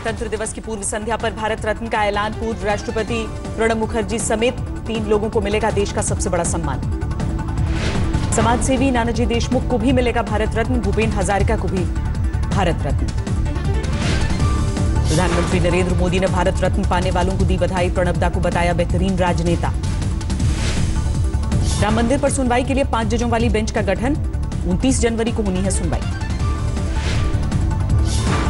गणतंत्र दिवस की पूर्व संध्या पर भारत रत्न का ऐलान। पूर्व राष्ट्रपति प्रणब मुखर्जी समेत 3 लोगों को मिलेगा देश का सबसे बड़ा सम्मान। समाज सेवी नानाजी देशमुख को भी मिलेगा भारत रत्न, भूपेन हजारिका को भी भारत रत्न। प्रधानमंत्री नरेंद्र मोदी ने भारत रत्न पाने वालों को दी बधाई। प्रणब दा को बताया बेहतरीन राजनेता। राम मंदिर पर सुनवाई के लिए 5 जजों वाली बेंच का गठन। 29 जनवरी को होनी है सुनवाई।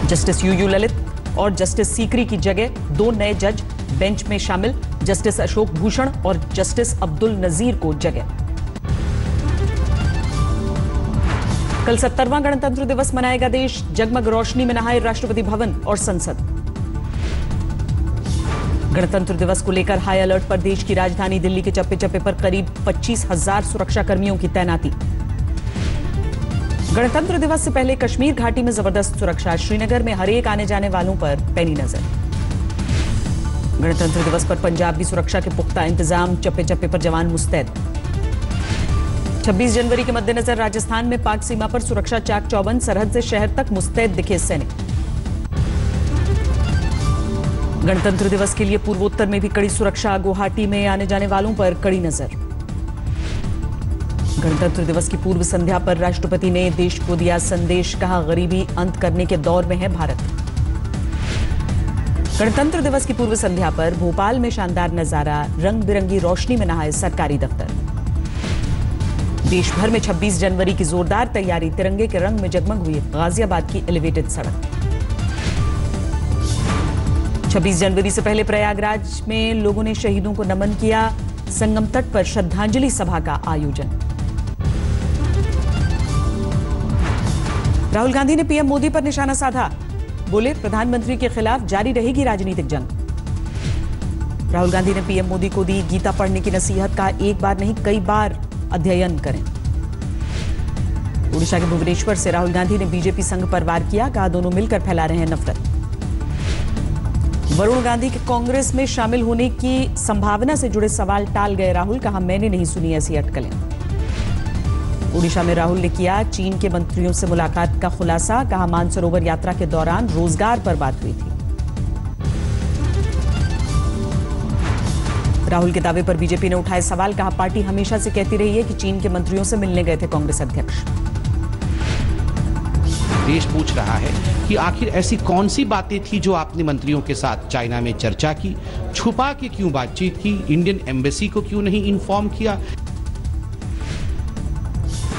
जस्टिस यूयू ललित और जस्टिस सीकरी की जगह 2 नए जज बेंच में शामिल। जस्टिस अशोक भूषण और जस्टिस अब्दुल नजीर को जगह। कल 70वां गणतंत्र दिवस मनाएगा देश। जगमग रोशनी में नहाए राष्ट्रपति भवन और संसद। गणतंत्र दिवस को लेकर हाई अलर्ट पर देश की राजधानी दिल्ली के चप्पे चप्पे पर करीब 25,000 सुरक्षा कर्मियों की तैनाती। गणतंत्र दिवस से पहले कश्मीर घाटी में जबरदस्त सुरक्षा। श्रीनगर में हर एक आने जाने वालों पर पैनी नजर। गणतंत्र दिवस पर पंजाब भी सुरक्षा के पुख्ता इंतजाम। चप्पे चप्पे पर जवान मुस्तैद। 26 जनवरी के मद्देनजर राजस्थान में पाक सीमा पर सुरक्षा चाक चौबंद। सरहद से शहर तक मुस्तैद दिखे सैनिक। गणतंत्र दिवस के लिए पूर्वोत्तर में भी कड़ी सुरक्षा। गुवाहाटी में आने जाने वालों पर कड़ी नजर। गणतंत्र दिवस की पूर्व संध्या पर राष्ट्रपति ने देश को दिया संदेश। कहा गरीबी अंत करने के दौर में है भारत। गणतंत्र दिवस की पूर्व संध्या पर भोपाल में शानदार नजारा। रंग बिरंगी रोशनी में नहाए सरकारी दफ्तर। देश भर में 26 जनवरी की जोरदार तैयारी। तिरंगे के रंग में जगमग हुई गाजियाबाद की एलिवेटेड सड़क। 26 जनवरी से पहले प्रयागराज में लोगों ने शहीदों को नमन किया। संगम तट पर श्रद्धांजलि सभा का आयोजन। राहुल गांधी ने पीएम मोदी पर निशाना साधा। बोले प्रधानमंत्री के खिलाफ जारी रहेगी राजनीतिक जंग। राहुल गांधी ने पीएम मोदी को दी गीता पढ़ने की नसीहत। का एक बार नहीं कई बार अध्ययन करें। ओडिशा के भुवनेश्वर से राहुल गांधी ने बीजेपी संघ पर वार किया। कहा दोनों मिलकर फैला रहे हैं नफरत। वरुण गांधी के कांग्रेस में शामिल होने की संभावना से जुड़े सवाल टाल गए राहुल। कहा मैंने नहीं सुनी ऐसी अटकलें। ओडिशा में राहुल ने किया चीन के मंत्रियों से मुलाकात का खुलासा। कहा मानसरोवर यात्रा के दौरान रोजगार पर बात हुई थी। राहुल के दावे पर बीजेपी ने उठाए सवाल। कहा पार्टी हमेशा से कहती रही है कि चीन के मंत्रियों से मिलने गए थे कांग्रेस अध्यक्ष। देश पूछ रहा है कि आखिर ऐसी कौन सी बातें थी जो आपने मंत्रियों के साथ चाइना में चर्चा की, छुपा के क्यों बातचीत की, इंडियन एम्बेसी को क्यों नहीं इन्फॉर्म किया।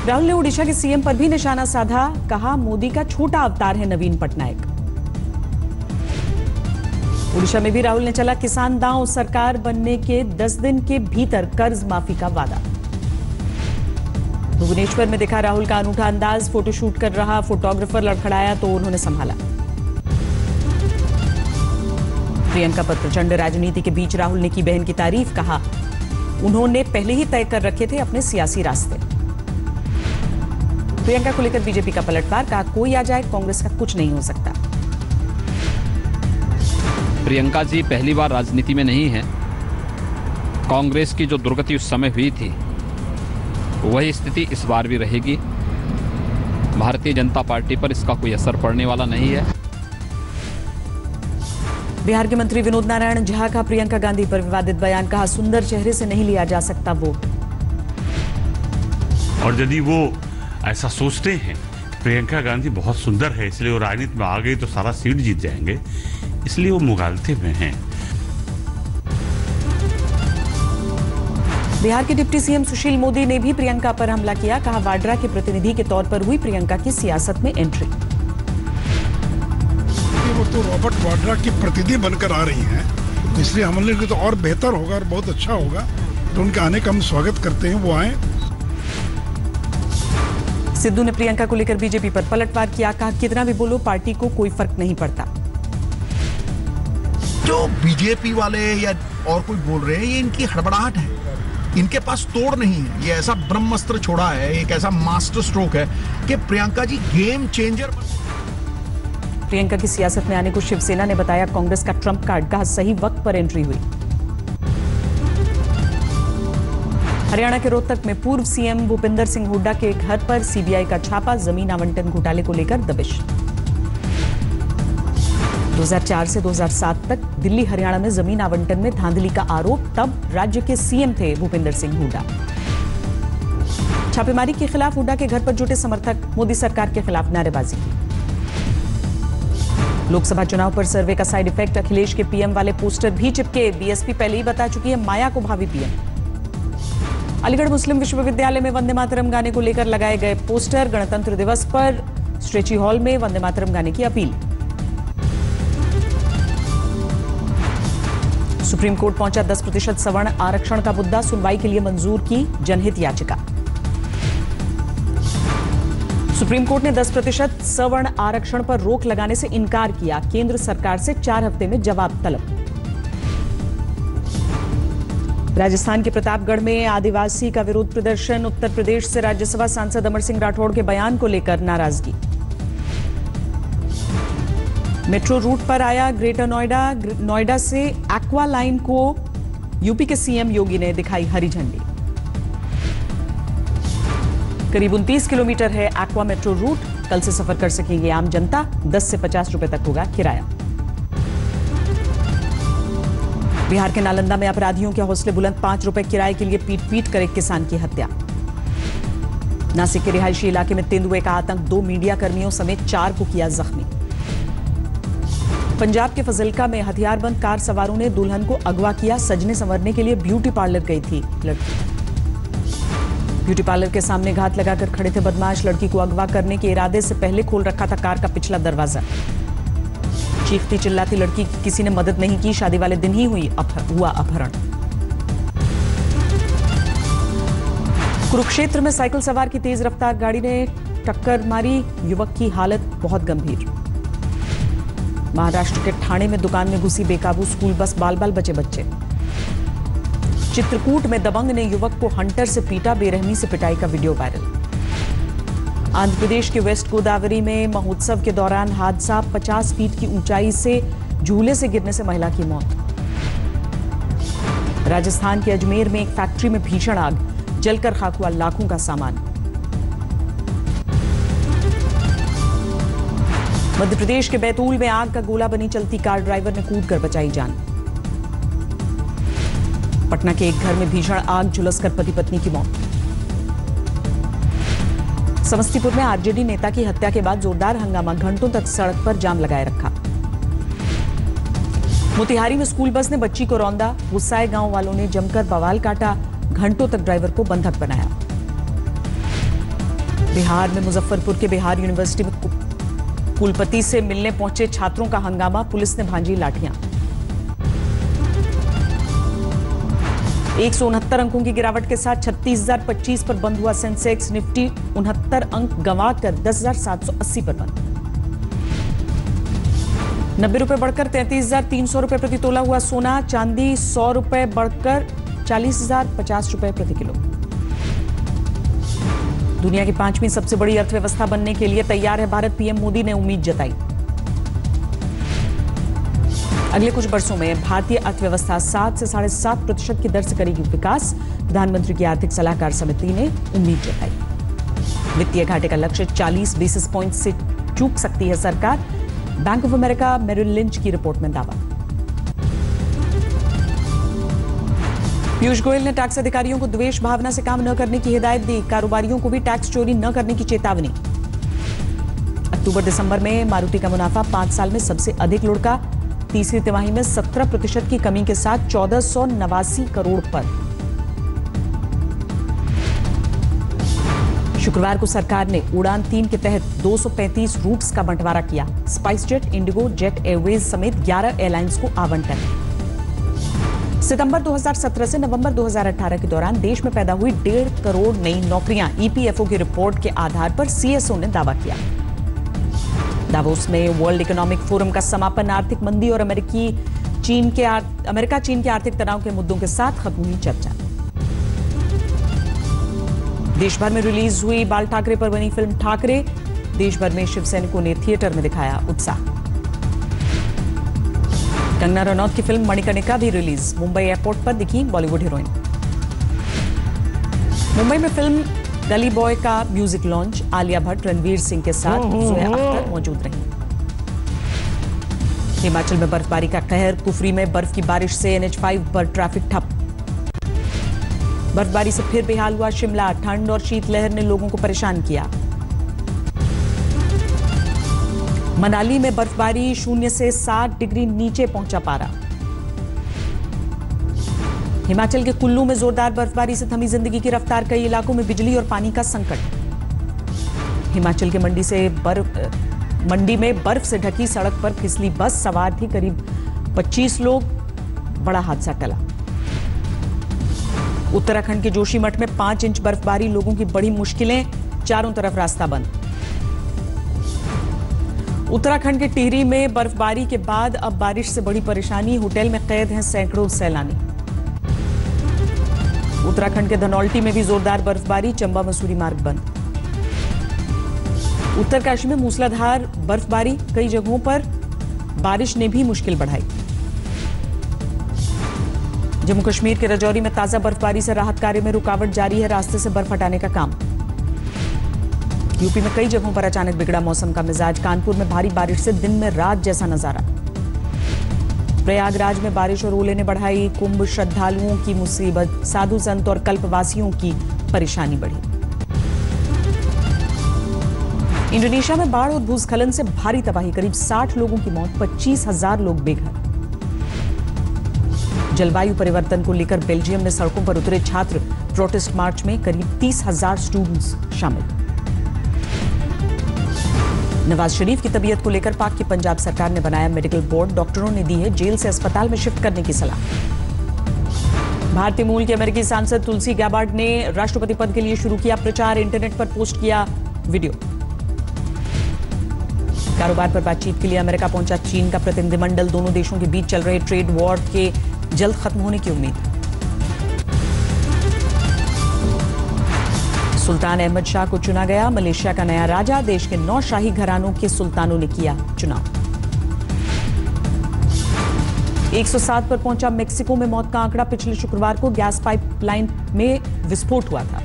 राहुल ने ओडिशा के सीएम पर भी निशाना साधा। कहा मोदी का छोटा अवतार है नवीन पटनायक। ओडिशा में भी राहुल ने चला किसान दांव। सरकार बनने के 10 दिन के भीतर कर्ज माफी का वादा। भुवनेश्वर में दिखा राहुल का अनूठा अंदाज। फोटोशूट कर रहा फोटोग्राफर लड़खड़ाया तो उन्होंने संभाला। प्रियंका पर प्रचंड राजनीति के बीच राहुल ने की बहन की तारीफ। कहा उन्होंने पहले ही तय कर रखे थे अपने सियासी रास्ते। प्रियंका को लेकर बीजेपी का पलटवार। कहा कोई आ जाए कांग्रेस का कुछ नहीं हो सकता। प्रियंका जी पहली बार राजनीति में नहीं है। कांग्रेस की जो दुर्गति उस समय हुई थी वही स्थिति इस बार भी रहेगी। भारतीय जनता पार्टी पर इसका कोई असर पड़ने वाला नहीं है। बिहार के मंत्री विनोद नारायण झा का प्रियंका गांधी पर विवादित बयान। कहा सुंदर चेहरे से नहीं लिया जा सकता वोट। और यदि वो ऐसा सोचते हैं प्रियंका गांधी बहुत सुंदर है इसलिए वो राजनीति में आ गई तो सारा सीट जीत जाएंगे, इसलिए वो मुगालते में हैं। बिहार के डिप्टी सीएम सुशील मोदी ने भी प्रियंका पर हमला किया। कहा वाड्रा के प्रतिनिधि के तौर पर हुई प्रियंका की सियासत में एंट्री। वो तो रॉबर्ट वाड्रा की प्रतिनिधि बनकर आ रही हैं, इसलिए हमने तो और बेहतर होगा और बहुत अच्छा होगा। तो उनके आने का हम स्वागत करते हैं, वो आए। सिद्धू ने प्रियंका को लेकर बीजेपी पर पलटवार किया। कहा कितना भी बोलो पार्टी को कोई फर्क नहीं पड़ता। जो बीजेपी वाले या और कोई बोल रहे हैं ये इनकी हड़बड़ाहट है। इनके पास तोड़ नहीं है। ये ऐसा ब्रह्मास्त्र छोड़ा है, एक ऐसा मास्टर स्ट्रोक है कि प्रियंका जी गेम चेंजर। प्रियंका की सियासत में आने को शिवसेना ने बताया कांग्रेस का ट्रंप कार्ड। कहा सही वक्त पर एंट्री हुई। हरियाणा के रोहतक में पूर्व सीएम भूपिंदर सिंह हुड्डा के घर पर सीबीआई का छापा। जमीन आवंटन घोटाले को लेकर दबिश। 2004 से 2007 तक दिल्ली हरियाणा में जमीन आवंटन में धांधली का आरोप, तब राज्य के सीएम थे भूपेंद्र सिंह हुड्डा। छापेमारी के खिलाफ हुड्डा के घर पर जुटे समर्थक मोदी सरकार के खिलाफ नारेबाजी की। लोकसभा चुनाव पर सर्वे का साइड इफेक्ट, अखिलेश के पीएम वाले पोस्टर भी चिपके। बीएसपी पहले ही बता चुकी है माया को भावी पीएम। अलीगढ़ मुस्लिम विश्वविद्यालय में वंदे मातरम गाने को लेकर लगाए गए पोस्टर। गणतंत्र दिवस पर स्ट्रेची हॉल में वंदे मातरम गाने की अपील। सुप्रीम कोर्ट पहुंचा 10% सवर्ण आरक्षण का मुद्दा, सुनवाई के लिए मंजूर की जनहित याचिका। सुप्रीम कोर्ट ने 10% सवर्ण आरक्षण पर रोक लगाने से इनकार किया, केंद्र सरकार से 4 हफ्ते में जवाब तलब। राजस्थान के प्रतापगढ़ में आदिवासी का विरोध प्रदर्शन, उत्तर प्रदेश से राज्यसभा सांसद अमर सिंह राठौड़ के बयान को लेकर नाराजगी। मेट्रो रूट पर आया ग्रेटर नोएडा, नोएडा से एक्वा लाइन को यूपी के सीएम योगी ने दिखाई हरी झंडी। करीब 29 किलोमीटर है एक्वा मेट्रो रूट, कल से सफर कर सकेंगे आम जनता, 10 से 50 रुपए तक होगा किराया। बिहार के नालंदा में अपराधियों के हौसले बुलंद, 5 रुपए किराए के लिए पीट कर एक किसान की हत्या। नासिक के रिहायशी इलाके में तेंदुए का आतंक, 2 मीडिया कर्मियों समेत 4 को किया जख्मी। पंजाब के फजिल्का में हथियारबंद कार सवारों ने दुल्हन को अगवा किया, सजने संवरने के लिए ब्यूटी पार्लर गई थी लड़की। ब्यूटी पार्लर के सामने घात लगाकर खड़े थे बदमाश, लड़की को अगवा करने के इरादे से पहले खोल रखा था कार का पिछला दरवाजा। चीखती चिल्लाती लड़की की किसी ने मदद नहीं की, शादी वाले दिन ही हुआ अपहरण। कुरुक्षेत्र में साइकिल सवार की तेज रफ्तार गाड़ी ने टक्कर मारी, युवक की हालत बहुत गंभीर। महाराष्ट्र के ठाणे में दुकान में घुसी बेकाबू स्कूल बस, बाल बाल बचे बच्चे। चित्रकूट में दबंग ने युवक को हंटर से पीटा, बेरहमी से पिटाई का वीडियो वायरल। आंध्र प्रदेश के वेस्ट गोदावरी में महोत्सव के दौरान हादसा, 50 फीट की ऊंचाई से झूले से गिरने से महिला की मौत। राजस्थान के अजमेर में एक फैक्ट्री में भीषण आग, जलकर खाक हुआ लाखों का सामान। मध्य प्रदेश के बैतूल में आग का गोला बनी चलती कार, ड्राइवर ने कूदकर बचाई जान। पटना के एक घर में भीषण आग, झुलसकर पति पत्नी की मौत। समस्तीपुर में आरजेडी नेता की हत्या के बाद जोरदार हंगामा, घंटों तक सड़क पर जाम लगाए रखा। मोतिहारी में स्कूल बस ने बच्ची को रौंदा, गुस्साए गांव वालों ने जमकर बवाल काटा, घंटों तक ड्राइवर को बंधक बनाया। बिहार में मुजफ्फरपुर के बिहार यूनिवर्सिटी में कुलपति से मिलने पहुंचे छात्रों का हंगामा, पुलिस ने भांजी लाठियां। 169 अंकों की गिरावट के साथ 36,025 पर बंद हुआ सेंसेक्स, निफ्टी 69 अंक गंवाकर 10,780 पर बंद। 90 रुपए बढ़कर 33,300 रुपए प्रति तोला हुआ सोना, चांदी 100 रुपए बढ़कर 40,050 रुपए प्रति किलो। दुनिया की 5वीं सबसे बड़ी अर्थव्यवस्था बनने के लिए तैयार है भारत, पीएम मोदी ने उम्मीद जताई। अगले कुछ वर्षों में भारतीय अर्थव्यवस्था 7 से 7.5% की दर से करेगी विकास, प्रधानमंत्री की आर्थिक सलाहकार समिति ने उम्मीद जताई। वित्तीय घाटे का लक्ष्य 40 बेसिस पॉइंट से चूक सकती है सरकार, Bank of America Merrill Lynch की रिपोर्ट में दावा। पीयूष गोयल ने टैक्स अधिकारियों को द्वेष भावना से काम न करने की हिदायत दी, कारोबारियों को भी टैक्स चोरी न करने की चेतावनी। अक्टूबर-दिसंबर में मारुति का मुनाफा 5 साल में सबसे अधिक लुढ़का, तीसरी तिमाही में 17% की कमी के साथ 1489 करोड़ पर। शुक्रवार को सरकार ने उड़ान 3 के तहत 235 रूट्स का बंटवारा किया, spice jet, Indigo, jet Airways समेत 11 एयरलाइंस को आवंटन। सितंबर 2017 से नवंबर 2018 के दौरान देश में पैदा हुई 1.5 करोड़ नई नौकरियां, ईपीएफओ की रिपोर्ट के आधार पर सीएसओ ने दावा किया। दावोस में वर्ल्ड इकोनॉमिक फोरम का समापन, आर्थिक मंदी और अमेरिका चीन के आर्थिक तनाव के मुद्दों के साथ खत्म हुई चर्चा। देश भर में रिलीज हुई बाल ठाकरे पर बनी फिल्म ठाकरे, देश भर में शिव सैनिकों ने थिएटर में दिखाया उत्साह। कंगना रनौत की फिल्म मणिकर्णिका भी रिलीज, मुंबई एयरपोर्ट पर दिखी बॉलीवुड हीरोइन। मुंबई में फिल्म गली बॉय का म्यूजिक लॉन्च, आलिया भट्ट रणवीर सिंह के साथ जोया अख्तर मौजूद रही। हिमाचल में बर्फबारी का कहर, कुफरी में बर्फ की बारिश से NH5 पर ट्रैफिक ठप। बर्फबारी से फिर बेहाल हुआ शिमला, ठंड और शीतलहर ने लोगों को परेशान किया। मनाली में बर्फबारी, 0 से 7 डिग्री नीचे पहुंचा पारा। हिमाचल के कुल्लू में जोरदार बर्फबारी से थमी जिंदगी की रफ्तार, कई इलाकों में बिजली और पानी का संकट। हिमाचल के मंडी में बर्फ से ढकी सड़क पर फिसली बस, सवार थी करीब 25 लोग, बड़ा हादसा टला। उत्तराखंड के जोशीमठ में 5 इंच बर्फबारी, लोगों की बड़ी मुश्किलें, चारों तरफ रास्ता बंद। उत्तराखंड के टिहरी में बर्फबारी के बाद अब बारिश से बड़ी परेशानी, होटल में कैद हैं सैकड़ों सैलानी। उत्तराखंड के धनौल्टी में भी जोरदार बर्फबारी, चंबा मसूरी मार्ग बंद। उत्तरकाशी में मूसलाधार बर्फबारी, कई जगहों पर बारिश ने भी मुश्किल बढ़ाई। जम्मू कश्मीर के राजौरी में ताजा बर्फबारी से राहत कार्य में रुकावट जारी है, रास्ते से बर्फ हटाने का काम। यूपी में कई जगहों पर अचानक बिगड़ा मौसम का मिजाज, कानपुर में भारी बारिश से दिन में रात जैसा नजारा। प्रयागराज में बारिश और ओले ने बढ़ाई कुंभ श्रद्धालुओं की मुसीबत, साधु संत और कल्पवासियों की परेशानी बढ़ी। इंडोनेशिया में बाढ़ और भूस्खलन से भारी तबाही, करीब 60 लोगों की मौत, 25,000 लोग बेघर। जलवायु परिवर्तन को लेकर बेल्जियम में सड़कों पर उतरे छात्र, प्रोटेस्ट मार्च में करीब 30,000 स्टूडेंट्स शामिल। नवाज शरीफ की तबीयत को लेकर पाक की पंजाब सरकार ने बनाया मेडिकल बोर्ड, डॉक्टरों ने दी है जेल से अस्पताल में शिफ्ट करने की सलाह। भारतीय मूल के अमेरिकी सांसद तुलसी गैबार्ड ने राष्ट्रपति पद के लिए शुरू किया प्रचार, इंटरनेट पर पोस्ट किया वीडियो। कारोबार पर बातचीत के लिए अमेरिका पहुंचा चीन का प्रतिनिधिमंडल, दोनों देशों के बीच चल रहे ट्रेड वॉर के जल्द खत्म होने की उम्मीद। सुल्तान अहमद शाह को चुना गया मलेशिया का नया राजा, देश के 9 शाही घरानों के सुल्तानों ने किया चुनाव। 107 पर पहुंचा मेक्सिको में मौत का आंकड़ा, पिछले शुक्रवार को गैस पाइपलाइन में विस्फोट हुआ था।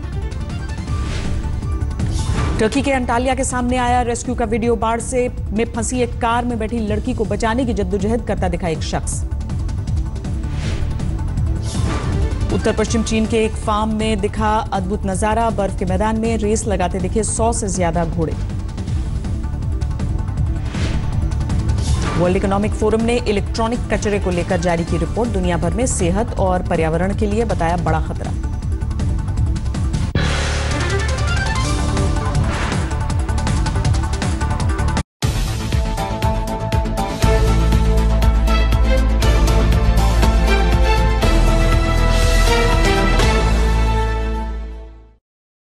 टर्की के अंटालिया के सामने आया रेस्क्यू का वीडियो, बाढ़ से में फंसी एक कार में बैठी लड़की को बचाने की जद्दोजहद करता दिखा एक शख्स। उत्तर पश्चिम चीन के एक फार्म में दिखा अद्भुत नजारा, बर्फ के मैदान में रेस लगाते दिखे 100 से ज्यादा घोड़े। वर्ल्ड इकोनॉमिक फोरम ने इलेक्ट्रॉनिक कचरे को लेकर जारी की रिपोर्ट, दुनिया भर में सेहत और पर्यावरण के लिए बताया बड़ा खतरा।